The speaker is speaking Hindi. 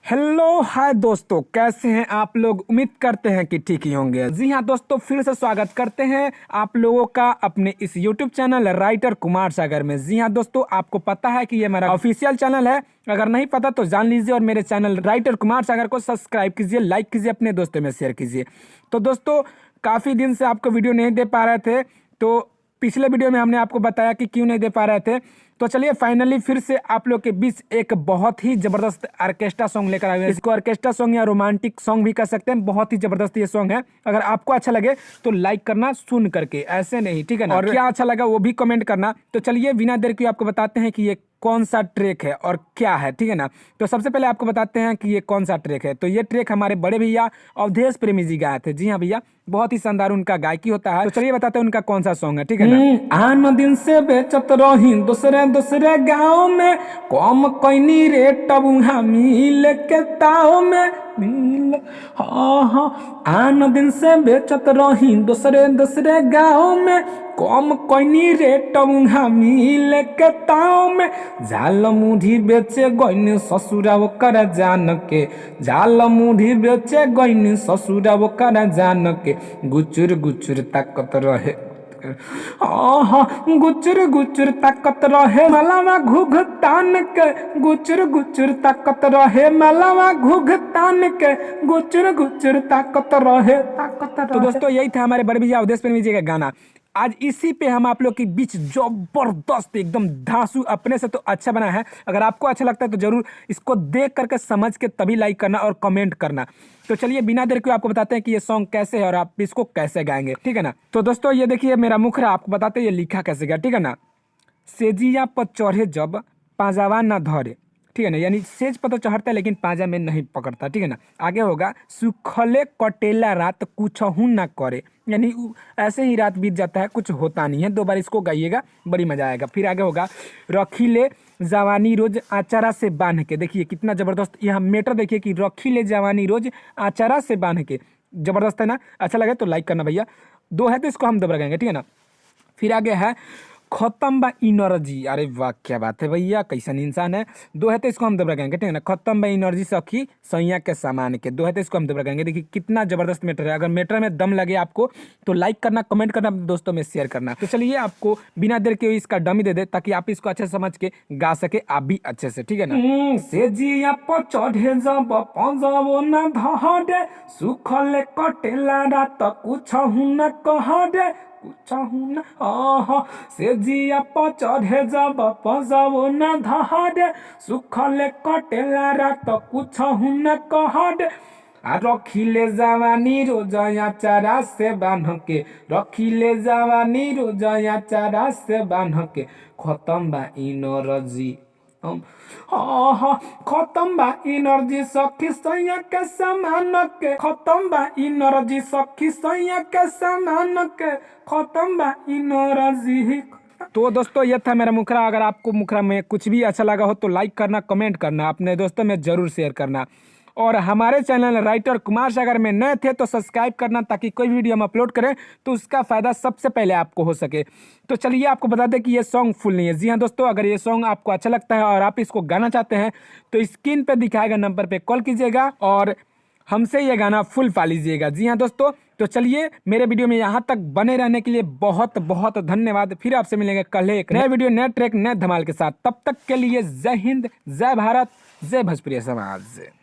हेलो हाय दोस्तों, कैसे हैं आप लोग। उम्मीद करते हैं कि ठीक ही होंगे। जी हाँ दोस्तों, फिर से स्वागत करते हैं आप लोगों का अपने इस YouTube channel writer Kumar Sagar में। जी हाँ दोस्तों, आपको पता है कि ये मेरा ऑफिशियल चैनल है। अगर नहीं पता तो जान लीजिए और मेरे चैनल राइटर कुमार सागर को सब्सक्राइब कीजिए, लाइक कीजिए, अपने दोस्तों में शेयर कीजिए। तो दोस्तों, काफ़ी दिन से आपको वीडियो नहीं दे पा रहे थे, तो पिछले वीडियो में हमने आपको बताया कि क्यों नहीं दे पा रहे थे। तो चलिए फाइनली फिर से आप लोग के बीच एक बहुत ही जबरदस्त ऑर्केस्ट्रा सॉन्ग लेकर आए हैं। इसको ऑर्केस्ट्रा सॉन्ग या रोमांटिक सॉन्ग भी कह सकते हैं। बहुत ही जबरदस्त ये सॉन्ग है। अगर आपको अच्छा लगे तो लाइक करना, सुन करके, ऐसे नहीं, ठीक है ना। और क्या अच्छा लगा वो भी कमेंट करना। तो चलिए बिना देर के आपको बताते हैं कि ये कौन सा ट्रैक है और क्या है, ठीक है ना। तो सबसे पहले आपको बताते हैं कि ये कौन सा ट्रैक है। तो ये ट्रैक हमारे बड़े भैया अवधेश प्रेमी जी गाए थे। जी हाँ भैया, बहुत ही शानदार उनका गायकी होता है। तो चलिए बताते हैं उनका कौन सा सॉन्ग है, ठीक है ना। आन दिन से बेचत रही दूसरे दूसरे गाँव में, कम कैनी रेट बुहा मिल के ताव में मिल। हाँ, आन दिन से बेचत रही दूसरे दूसरे गाँव में, कम कैनी रेट बुहा मिल के ताव में। झाल मुढ़ी बेचे गईनी ससुरा ओकर जान के, झाल मुढ़ी बेचे गईनी ससुरा ओकर जान के। गुचुर गुचुर ताकत रहे, गुचुर गुचुर ताकत रहे मलावा घुघ तान के, गुचुर गुचुर ताकत रहे मलावा घुघ तान के, गुचुर गुचुर ताकत रहे ताकत रहे। तो दोस्तों, यही था हमारे बड़े भैया अवधेश प्रेमी जी का गाना। आज इसी पे हम आप लोग के बीच जबरदस्त एकदम धांसू अपने से तो अच्छा बना है। अगर आपको अच्छा लगता है तो जरूर इसको देख करके समझ के तभी लाइक करना और कमेंट करना। तो चलिए बिना देर के आपको बताते हैं कि ये सॉन्ग कैसे है और आप इसको कैसे गाएंगे, ठीक है ना। तो दोस्तों ये देखिए मेरा मुखरा, आपको बताते हैं ये लिखा कैसे गया, ठीक है ना। सेजिया पर चढ़े जब पाजावा ना धरे, ठीक है ना, यानी सेज पर तो चढ़ता है लेकिन पाजा में नहीं पकड़ता, ठीक है ना। आगे होगा सुखले कटेला रात कुछ ना करे, यानी ऐसे ही रात बीत जाता है, कुछ होता नहीं है। 2 बार इसको गाइएगा, बड़ी मजा आएगा। फिर आगे होगा रखीले जवानी रोज आचारा से बांध के। देखिए कितना जबरदस्त यहाँ मेटर, देखिए कि रखीले जवानी रोज आचारा से बांध के, जबरदस्त है ना। अच्छा लगे तो लाइक करना भैया। 2 है तो इसको हम दोबारा गाएंगे, ठीक है ना। फिर आगे है खत्म बा एनर्जी। अरे वाह, क्या बात है भैया, कैसन इंसान है। 2 है तो इसको हम दोबारा गाएंगे, ठीक है ना। खत्म बा एनर्जी सखी सैया के सामान के। 2 है तो इसको हम दोबारा गाएंगे। देखिए कितना जबरदस्त मैटर है। अगर मैटर में दम लगे आपको तो लाइक करना, कमेंट करना, दोस्तों में शेयर करना। तो चलिए आपको बिना देर के इसका डमी दे दे ताकि आप इसको अच्छे समझ के गा सके आप भी अच्छे से, ठीक है ना। सेजिया पर चढ़े जब पंजबो न धरे, सुखले कटेला रात कुछ न कहरे, से जिया पर चढ़े जब पंजबो न धरे, सुखले कटेला रात कुछ न कहरे। रखीले जवानी रोजया चारा से बांध के, रखीले जवानी रोजया चारा से बांध के। खत्म बा एनर्जी, खत्म बा एनर्जी सखी सैया के सामान के, खत्म बा एनर्जी सखी सैया के सामान के, खत्म बा एनर्जी। तो दोस्तों ये था मेरा मुखरा। अगर आपको मुखरा में कुछ भी अच्छा लगा हो तो लाइक करना, कमेंट करना, अपने दोस्तों में जरूर शेयर करना। और हमारे चैनल राइटर कुमार सागर में नए थे तो सब्सक्राइब करना ताकि कोई वीडियो हम अपलोड करें तो उसका फ़ायदा सबसे पहले आपको हो सके। तो चलिए आपको बता दें कि ये सॉन्ग फुल नहीं है। जी हाँ दोस्तों, अगर ये सॉन्ग आपको अच्छा लगता है और आप इसको गाना चाहते हैं तो स्क्रीन पे दिखाएगा नंबर पे कॉल कीजिएगा और हमसे ये गाना फुल पा लीजिएगा। जी हाँ दोस्तों, तो चलिए मेरे वीडियो में यहाँ तक बने रहने के लिए बहुत बहुत धन्यवाद। फिर आपसे मिलेंगे कल एक नए वीडियो, नए ट्रैक, नए धमाल के साथ। तब तक के लिए जय हिंद, जय भारत, जय भोजपुरी समाज।